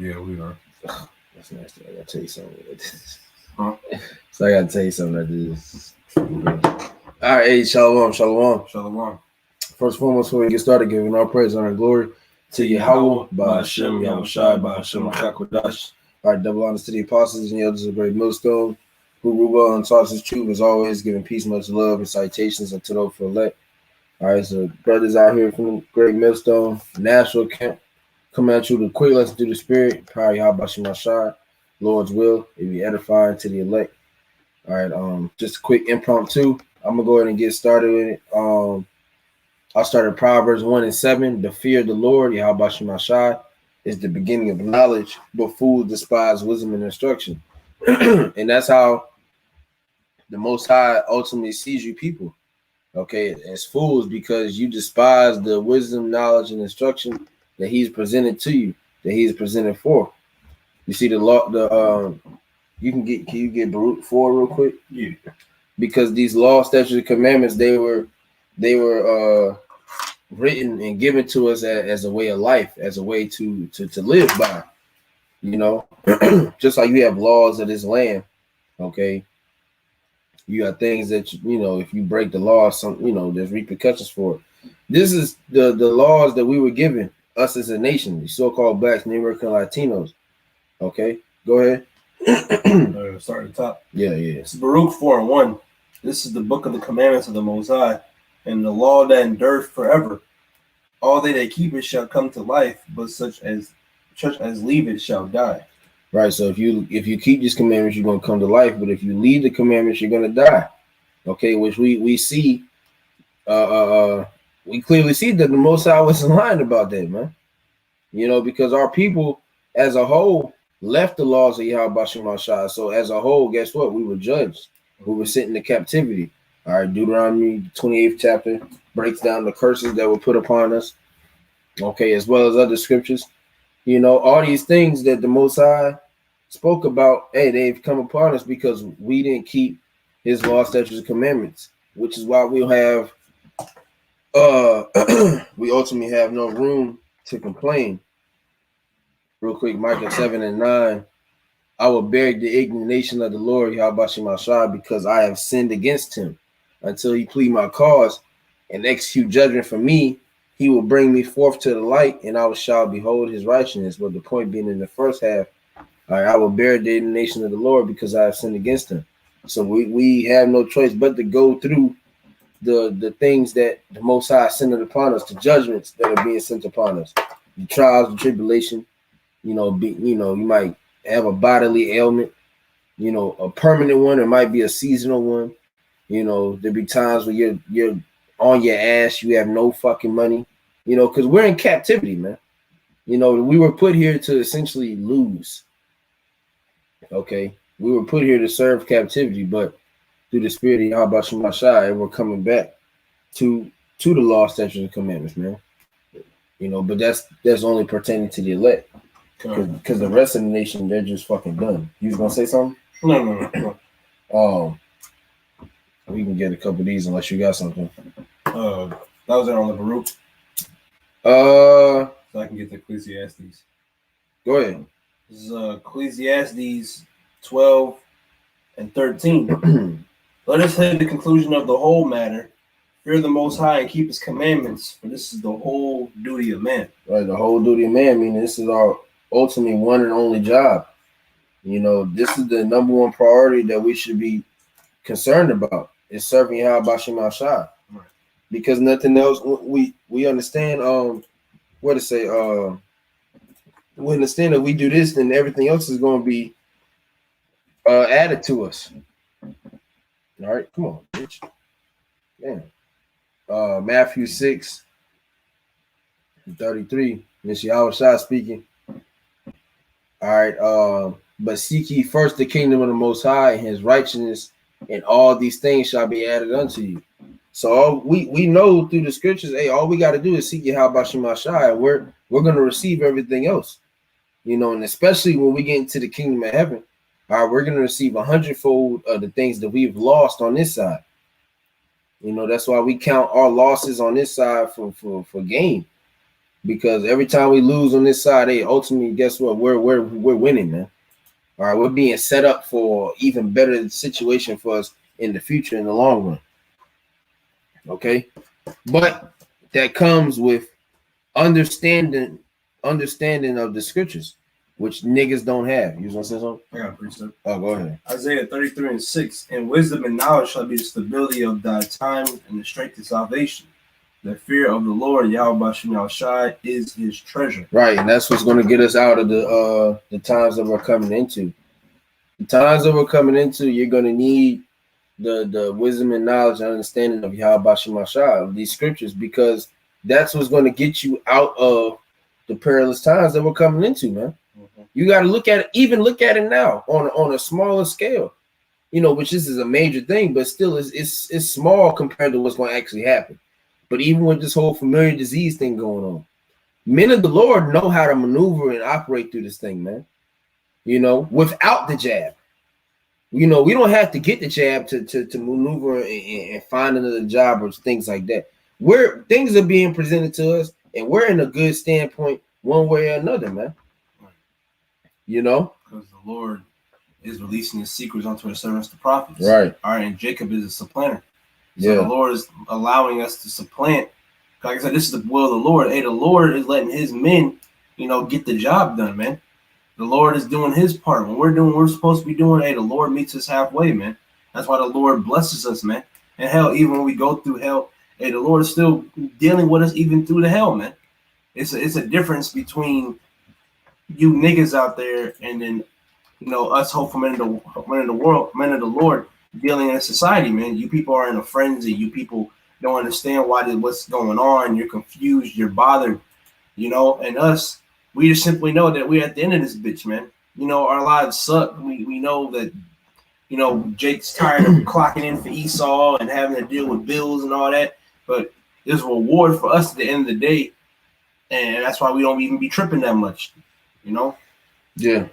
Yeah, we are. That's nasty. I gotta tell you something. Huh? So I gotta tell you something that is. All right, hey, shalom. Shalom. First and foremost, before we get started, giving all praise, honor, and glory to Yahweh, by Hashem, Yahweh Shai, by Hashem, Hakodash. All right, double honors to the apostles and the elders of the great millstone, who rule well and taught us truth, as always, giving peace, much love, and citations unto those for elect. All right, so brothers out here from the great millstone, Nashville camp, coming at you with a quick lesson through the spirit, power Yahweh Shai, Shai, Lord's will, it be edifying to the elect. All right, just a quick impromptu. I'm gonna go ahead and get started with it. I'll start at Proverbs 1:7. The fear of the Lord, Yahweh Shai Shai, is the beginning of knowledge, but fools despise wisdom and instruction. And that's how the Most High ultimately sees you people, okay, as fools, because you despise the wisdom, knowledge, and instruction that He's presented to you, that He's presented for. You see the law, can you get Baruch 4 real quick? Yeah. Because these law, statutes, and commandments, they were written and given to us as a way of life, as a way to live by. You know, just like you have laws of this land, okay. You got things that you know, if you break the law, there's repercussions for it. This is the laws that we were given, us as a nation, the so-called blacks, Native American, Latinos. Okay, go ahead. Start at the top. Yeah. It's Baruch 4:1. This is the book of the commandments of the Most High, and the law that endureth forever. All they that keep it shall come to life, but such as leave it shall die. Right. So if you keep these commandments, you're gonna come to life. But if you leave the commandments, you're gonna die. Okay, which we see. We clearly see that the Most High wasn't lying about that, man. You know, because our people as a whole left the laws of Yahweh Shai Shai. So as a whole, guess what? We were judged. We were sent into captivity. All right, Deuteronomy 28th chapter breaks down the curses that were put upon us. Okay, as well as other scriptures. You know, all these things that the Most High spoke about, hey, they've come upon us because we didn't keep His law, statutes, and commandments, which is why we'll have we ultimately have no room to complain. Real quick, Micah 7:9. I will bear the indignation of the Lord, Yahweh Shai Shai, because I have sinned against Him. Until He plead my cause and execute judgment for me, He will bring me forth to the light, and I shall behold His righteousness. But the point being in the first half, I will bear the indignation of the Lord because I have sinned against Him. So we have no choice but to go through the things that the Most High sent upon us, the judgments that are being sent upon us, the trials, the tribulation. You know, you might have a bodily ailment, you know, a permanent one. It might be a seasonal one. You know, there'll be times where you're on your ass, you have no fucking money, you know, because we're in captivity, man. You know, we were put here to essentially lose. Okay, we were put here to serve captivity, but through the spirit of Yahweh Shai Shai, we're coming back to the law, statutes, and commandments, man. You know, but that's only pertaining to the elect. Because the rest of the nation, they're just fucking done. You was gonna say something? No. We can get a couple of these unless you got something. That was it on the Baruch. So I can get the Ecclesiastes. Go ahead. This is Ecclesiastes 12:13. Let us hear the conclusion of the whole matter. Fear the Most High and keep His commandments, for this is the whole duty of man. Right, the whole duty of man, meaning this is our ultimate one and only job. You know, this is the number one priority that we should be concerned about, is serving Yahweh Shai Shai. Right. Because nothing else, we understand what to say, we understand that we do this, then everything else is going to be added to us. All right, come on, bitch. Damn. Matthew 6:33. Miss Yahweh Shai speaking. All right. But seek ye first the kingdom of the Most High and His righteousness, and all these things shall be added unto you. So we know through the scriptures, hey, all we got to do is seek Yahweh Shai Shai, and we're going to receive everything else. You know, and especially when we get into the kingdom of heaven, all right, we're going to receive 100-fold of the things that we've lost on this side. You know, that's why we count our losses on this side for gain. because every time we lose on this side, hey, ultimately, guess what? We're winning, man. All right, we're being set up for even better situation for us in the future, in the long run. Okay, but that comes with understanding of the scriptures, which niggas don't have. You want to say something? I got a precept. Oh, go ahead. Isaiah 33:6. And wisdom and knowledge shall be the stability of thy time and the strength of salvation. The fear of the Lord, Yahweh Shem Shai, is his treasure. Right, and that's what's going to get us out of the times that we're coming into. The times that we're coming into, you're going to need the wisdom and knowledge and understanding of Yahweh Shem Shai, of these scriptures, because that's what's going to get you out of the perilous times that we're coming into, man. Mm-hmm. You got to look at it now on a smaller scale, which this is a major thing, but still it's small compared to what's going to actually happen. But even with this whole familiar disease thing going on, men of the Lord know how to maneuver and operate through this thing, man. Without the jab. We don't have to get the jab to maneuver and find another job or things like that. Where things are being presented to us, and we're in a good standpoint one way or another, man. Because the Lord is releasing his secrets unto his servants, the prophets. Right. All right, and Jacob is a supplanter. So the Lord is allowing us to supplant. Like I said, this is the will of the Lord. Hey, the Lord is letting his men, get the job done, man. The Lord is doing his part. When we're supposed to be doing, hey, the Lord meets us halfway, man. That's why the Lord blesses us, man. And hell, even when we go through hell, hey, the Lord is still dealing with us even through the hell, man. It's a difference between you niggas out there and then, us hopeful men of the world, men of the Lord, dealing in society, man. You people are in a frenzy. You people don't understand what's going on. You're confused. You're bothered, and us, we just simply know that we're at the end of this bitch, man. Our lives suck. We know that, Jake's tired of clocking in for Esau and having to deal with bills and all that. But there's a reward for us at the end of the day. And that's why we don't even be tripping that much, Yeah.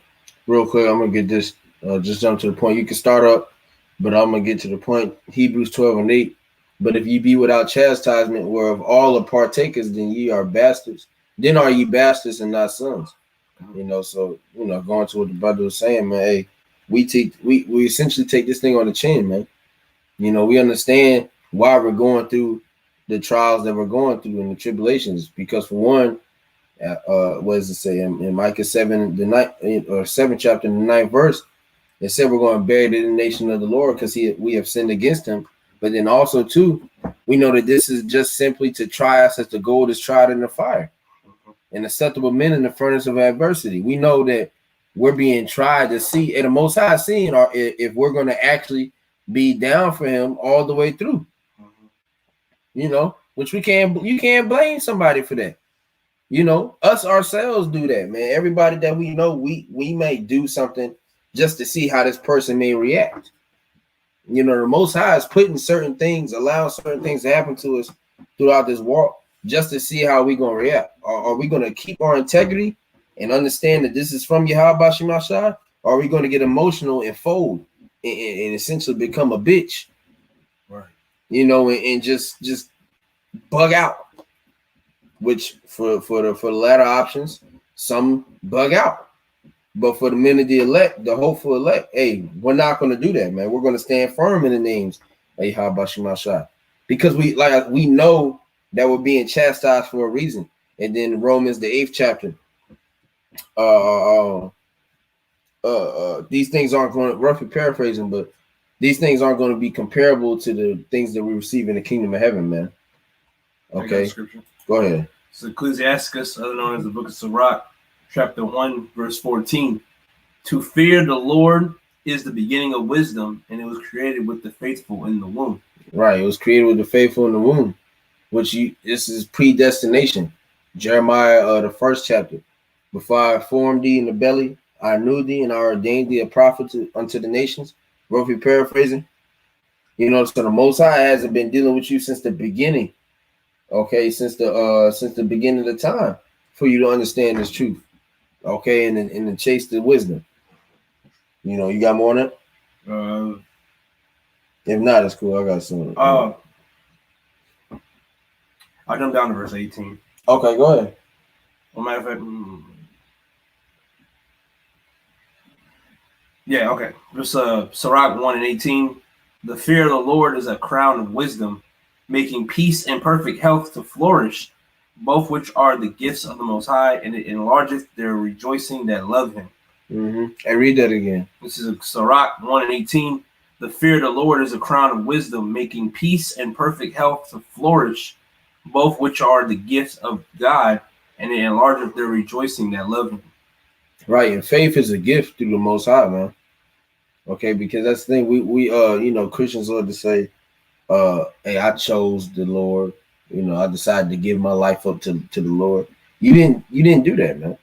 Real quick, I'm going to get this, just jump to the point. You can start up, but I'm going to get to the point. Hebrews 12:8. But if ye be without chastisement, whereof all are partakers, then ye are bastards. Then are ye bastards and not sons. So, going to what the brother was saying, man, hey, we essentially take this thing on the chin, man. We understand why we're going through the trials that we're going through and the tribulations, because for one, what does it say in Micah 7, the 7th chapter, the 9th verse, it said we're going to bury the nation of the Lord because we have sinned against him. But then also too, we know that this is just simply to try us as the gold is tried in the fire, and acceptable men in the furnace of adversity. We know that we're being tried to see at the Most High seeing if we're going to actually be down for him all the way through. Which you can't blame somebody for that. Us ourselves do that, man. Everybody that we know, we may do something just to see how this person may react. The Most High is putting certain things, allowing certain things to happen to us throughout this walk just to see how we're going to react. Are we going to keep our integrity and understand that this is from Yahweh Shem Shai? Or are we going to get emotional and fold and essentially become a bitch? Right. And just bug out. Which for the latter options, some bug out. But for the men of the elect, the hopeful elect, hey, we're not going to do that, man. We're going to stand firm in the names of Yahweh Shem Shai, because we know that we're being chastised for a reason. And then Romans, the 8th chapter, these things aren't going to, roughly paraphrasing, but these things aren't going to be comparable to the things that we receive in the kingdom of heaven, man. Okay, go ahead. It's Ecclesiasticus, other known as the Book of Sirach, chapter 1, verse 14. To fear the Lord is the beginning of wisdom, and it was created with the faithful in the womb. Right, it was created with the faithful in the womb, this is predestination. Jeremiah, the 1st chapter. Before I formed thee in the belly, I knew thee, and I ordained thee a prophet unto the nations. Roughly paraphrasing. So the Most High hasn't been dealing with you since the beginning. Okay, since the beginning of the time, for you to understand this truth. Okay, and to chase the wisdom. You got more on it? If not, it's cool. I got some. I'll jump down to verse 18. Okay, go ahead. Well, matter of fact, yeah, okay. Just Sirach 1:18. The fear of the Lord is a crown of wisdom, making peace and perfect health to flourish, both which are the gifts of the Most High, and it enlargeth their rejoicing that love him. I read that again. This is Sirach 1:18. The fear of the Lord is a crown of wisdom, making peace and perfect health to flourish, both which are the gifts of God, and it enlargeth their rejoicing that love him. Right, and faith is a gift through the Most High, man. Okay, because that's the thing. We Christians love to say, hey, I chose the Lord. I decided to give my life up to the Lord. You didn't do that, man.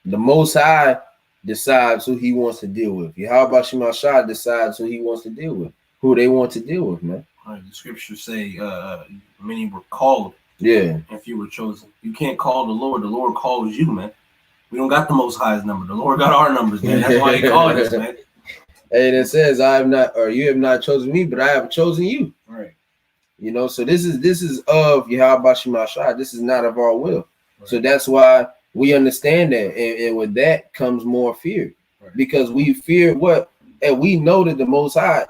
The Most High decides who he wants to deal with. Yahweh Shemashah decides who he wants to deal with, who they want to deal with, man. Right, the scriptures say many were called. Yeah. And few were chosen. You can't call the Lord calls you, man. We don't got the Most High's number. The Lord got our numbers, man. That's why he called us, man. Hey, that says you have not chosen me, but I have chosen you. Right. So this is of Yahweh Shemashah. This is not of our will. Right. So that's why we understand that, and with that comes more fear, because we fear what, and we know that the Most High,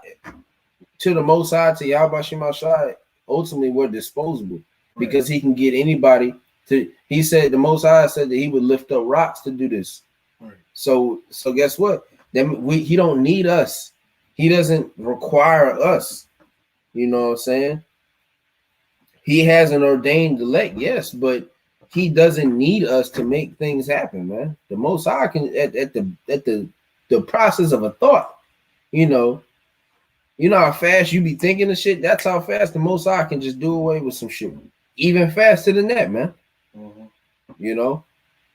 to Yahweh Shemashah, ultimately we're disposable, because he can get anybody to. He said the Most High said that he would lift up rocks to do this. Right. So guess what? Then he don't need us. He doesn't require us. You know what I'm saying? He has an ordained elect, yes, but he doesn't need us to make things happen, man. The Most High can at the process of a thought, you know how fast you be thinking of shit. That's how fast the Most High can just do away with some shit, even faster than that, man.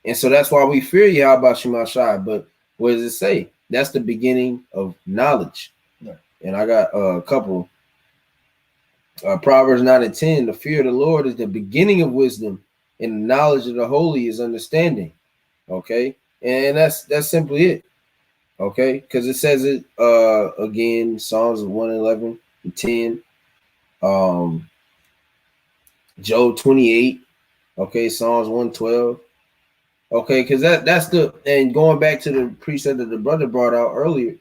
And so that's why we fear Yahweh Shemashah. But what does it say? That's the beginning of knowledge. Yeah. And I got a couple. Proverbs 9:10. The fear of the Lord is the beginning of wisdom, and the knowledge of the holy is understanding. Okay, and that's simply it. Okay, because it says it again, Psalms 111:10, Job 28. Okay, Psalms 112. Okay, because that's the, and going back to the precept that the brother brought out earlier,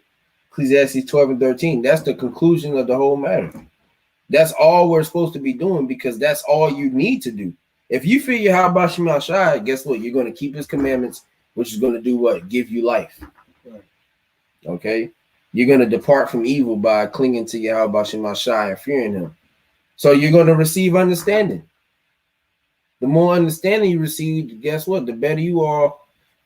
Ecclesiastes 12:13. That's the conclusion of the whole matter. That's all we're supposed to be doing, because that's all you need to do. If you figure how about Shemashah, guess what? You're going to keep his commandments, which is going to do what? Give you life. Right. Okay? You're going to depart from evil by clinging to Yahweh Shemashah and fearing him. So you're going to receive understanding. The more understanding you receive, guess what? The better you are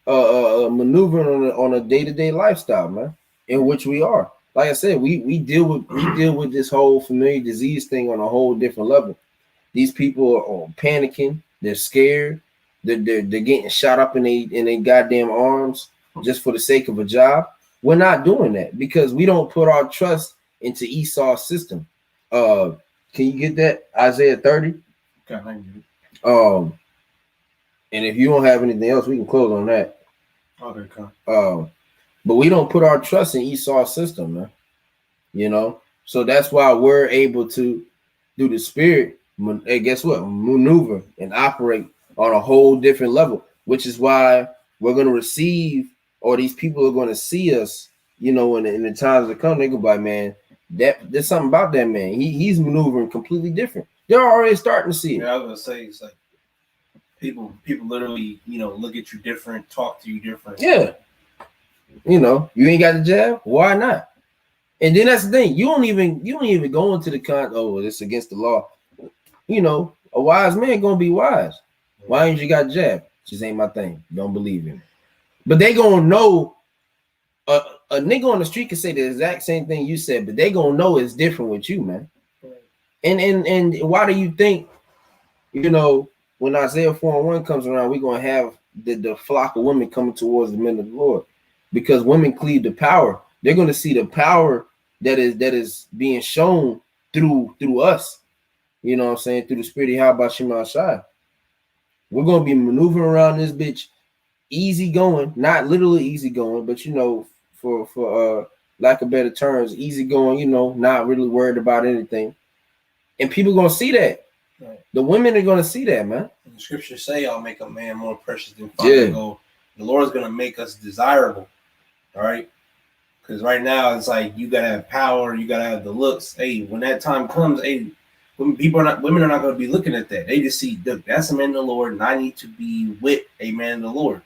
maneuvering on a day-to-day lifestyle, man, in which we are. Like I said, we deal with this whole familiar disease thing on a whole different level. These people are panicking. They're scared. They're getting shot up in their goddamn arms just for the sake of a job. We're not doing that, because we don't put our trust into Esau's system. Can you get that? Isaiah 30? Okay, I can get it. And if you don't have anything else, we can close on that. Okay, cool. But we don't put our trust in Esau's system, man. So that's why we're able to do the spirit. And guess what? Maneuver and operate on a whole different level, which is why we're going to receive, or these people are going to see us, in the times to come. They go by, man, there's something about that man. He's maneuvering completely different. They're already starting to see it. Yeah, I was gonna say, it's like people literally, look at you different, talk to you different. Yeah. You ain't got the jab. Why not? And then that's the thing. You don't even go into the it's against the law. A wise man gonna be wise. Why ain't you got jab? Just ain't my thing. Don't believe in it. But they gonna know. A nigga on the street can say the exact same thing you said, but they gonna know it's different with you, man. And why do you think, when Isaiah 4:1 comes around, we're gonna have the flock of women coming towards the men of the Lord? Because women cleave the power. They're gonna see the power that is being shown through us. You know what I'm saying? Through the spirit of Yahweh Shemashah. We're gonna be maneuvering around this bitch easy going, not literally easy going, but for lack of better terms, easy going, not really worried about anything. And people gonna see that. Right. The women are gonna see that, man. And the scriptures say, "I'll make a man more precious than fire." Yeah. Gold. The Lord's gonna make us desirable. All right. Because right now it's like you gotta have power, you gotta have the looks. Hey, when that time comes, hey, women are not gonna be looking at that. They just see, look, that's a man of the Lord, and I need to be with a man of the Lord.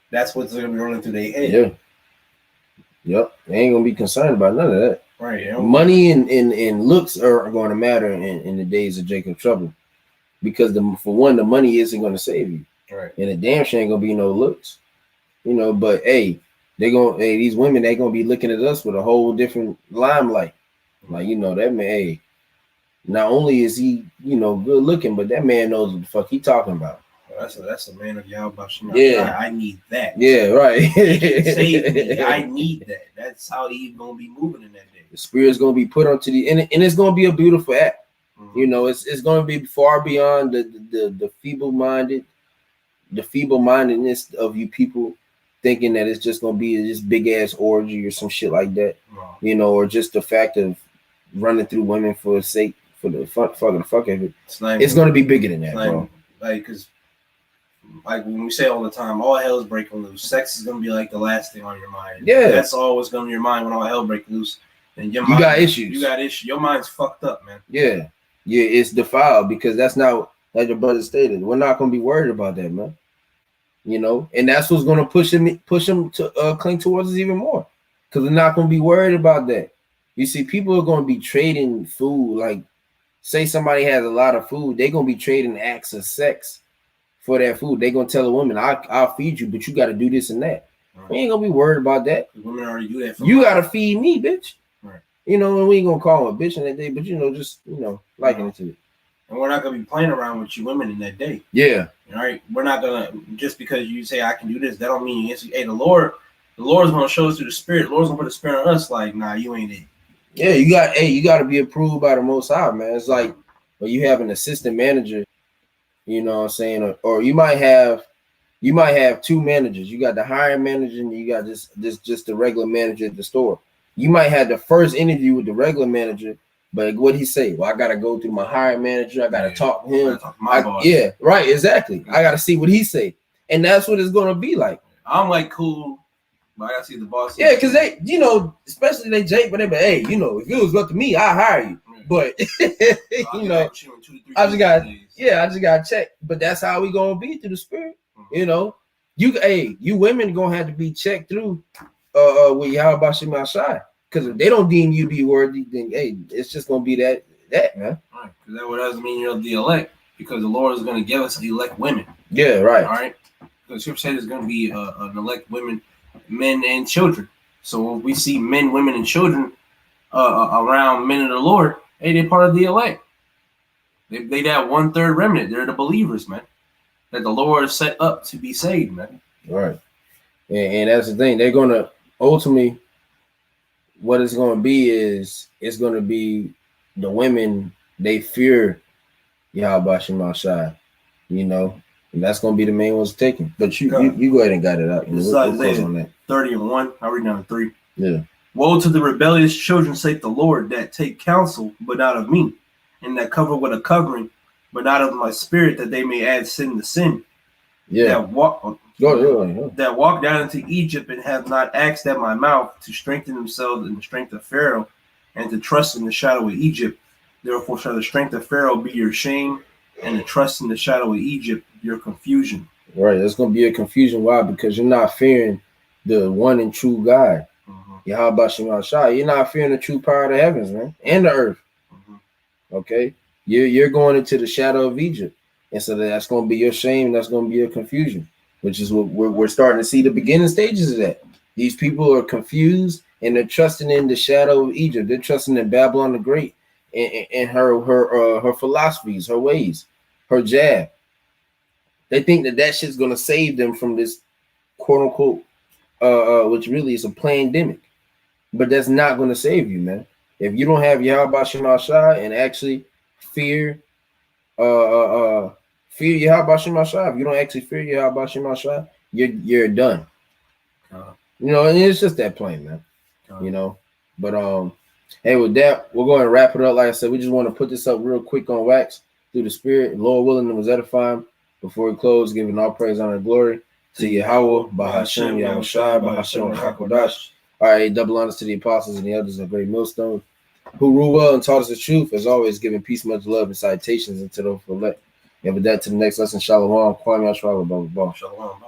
That's what's gonna be running through their head. Yeah. Yep. They ain't gonna be concerned about none of that. Right. Money and looks are going to matter in the days of Jacob's trouble, because for one, the money isn't going to save you. Right. And the damn shit ain't gonna be no looks. But hey, these women, they gonna be looking at us with a whole different limelight. Like, that man, hey, not only is he, good looking, but that man knows what the fuck he talking about. That's a man of Yahweh. Yeah. I need that. Yeah, right. Save me. I need that. That's how he's gonna be moving in that day. The spirit's gonna be put onto and it's gonna be a beautiful act. Mm-hmm. It's gonna be far beyond the feeble-mindedness of you people thinking that it's just gonna be this big ass orgy or some shit like that. Wow. Or just the fact of running through women for the fuck of it. It's gonna be bigger than that, bro. Like, cause like when we say all the time, all hell's breaking loose. Sex is gonna be like the last thing on your mind. Yeah, that's always gonna be your mind when all hell breaks loose. And you got issues. You got issues. Your mind's fucked up, man. Yeah, it's defiled, because that's not, like the brother stated. We're not gonna be worried about that, man. And that's what's gonna push him to cling towards us even more, because they're not gonna be worried about that. You see, people are gonna be trading food. Like, say somebody has a lot of food, they're gonna be trading acts of sex for that food. They're gonna tell a woman, I'll feed you, but you gotta do this and that. Right. We ain't gonna be worried about that. Women already do that. You gotta feed me, bitch. Right. And we ain't gonna call them a bitch in that day, but just liking it to it. And we're not gonna be playing around with you women in that day. Yeah. All right. We're not gonna, just because you say I can do this, that don't mean yes. Hey, the Lord's gonna show us through the Spirit. The Lord's gonna put the Spirit on us. Like, nah, you ain't it. Yeah, you got to be approved by the Most High, man. It's like when you have an assistant manager, you know what I'm saying, or you might have two managers. You got the hiring manager, and you got just the regular manager at the store. You might have the first interview with the regular manager, but what he say? Well, I gotta go through my hiring manager. I gotta talk to him. Talk to my boss. Yeah, right, exactly. I gotta see what he say, and that's what it's gonna be like. I'm like, cool. I gotta see the boss. Yeah, because they, especially they Jake, but they be, hey, if it was up to me, I hire you. But I just got checked. But that's how we gonna be through the Spirit. Mm-hmm. You women gonna have to be checked through with Yahweh Shema Shai. Because if they don't deem you to be worthy, then hey, it's just gonna be that man. Right. Because that doesn't mean you're the elect, because the Lord is gonna give us elect women. Yeah, right. All right. Because Scripture says there's gonna be an elect women, men and children. So if we see men, women, and children around men of the Lord, hey, they're part of the elect. They that 1/3 remnant. They're the believers, man, that the Lord set up to be saved, man. Right. And that's the thing. They're gonna ultimately, what it's gonna be is, it's gonna be the women, they fear Yahweh Shema Shai, and that's gonna be the main ones taken. But you go ahead and got it out. We'll close on that. 30:1. I read down to 3. Yeah. Woe to the rebellious children, saith the Lord, that take counsel, but not of me, and that cover with a covering, but not of my spirit, that they may add sin to sin. Yeah. That walk down into Egypt and have not asked at my mouth, to strengthen themselves in the strength of Pharaoh, and to trust in the shadow of Egypt. Therefore shall the strength of Pharaoh be your shame, and the trust in the shadow of Egypt your confusion. Right. There's going to be a confusion. Why? Because you're not fearing the one and true God. Yahweh Shema Shai. You're not fearing the true power of the heavens, man, and the earth. Okay, you're going into the shadow of Egypt, and so that's going to be your shame. That's going to be your confusion, which is what we're starting to see the beginning stages of that. These people are confused, and they're trusting in the shadow of Egypt. They're trusting in Babylon the Great and her philosophies, her ways, her jab. They think that shit's going to save them from this quote unquote, which really is a pandemic. But that's not going to save you, man. If you don't have Yahweh Shema Shai and actually fear Yahweh Shema Shai, if you don't actually fear Yahweh Shema Shai, you're done. And it's just that plain, man. But hey, with that, we're going to wrap it up. Like I said, we just want to put this up real quick on wax. through the Spirit. Lord willing, it was edifying. Before we close, giving all praise, honor, and glory to Yahweh, Bahashem, Yahushai, Bahashem, Hakodash. All right, double honors to the apostles and the elders of Great Millstone, who rule well and taught us the truth, as always, giving peace, much love, and citations into the elect. And with that, to the next lesson, Shalom, Kwame, Shalom, Shalom.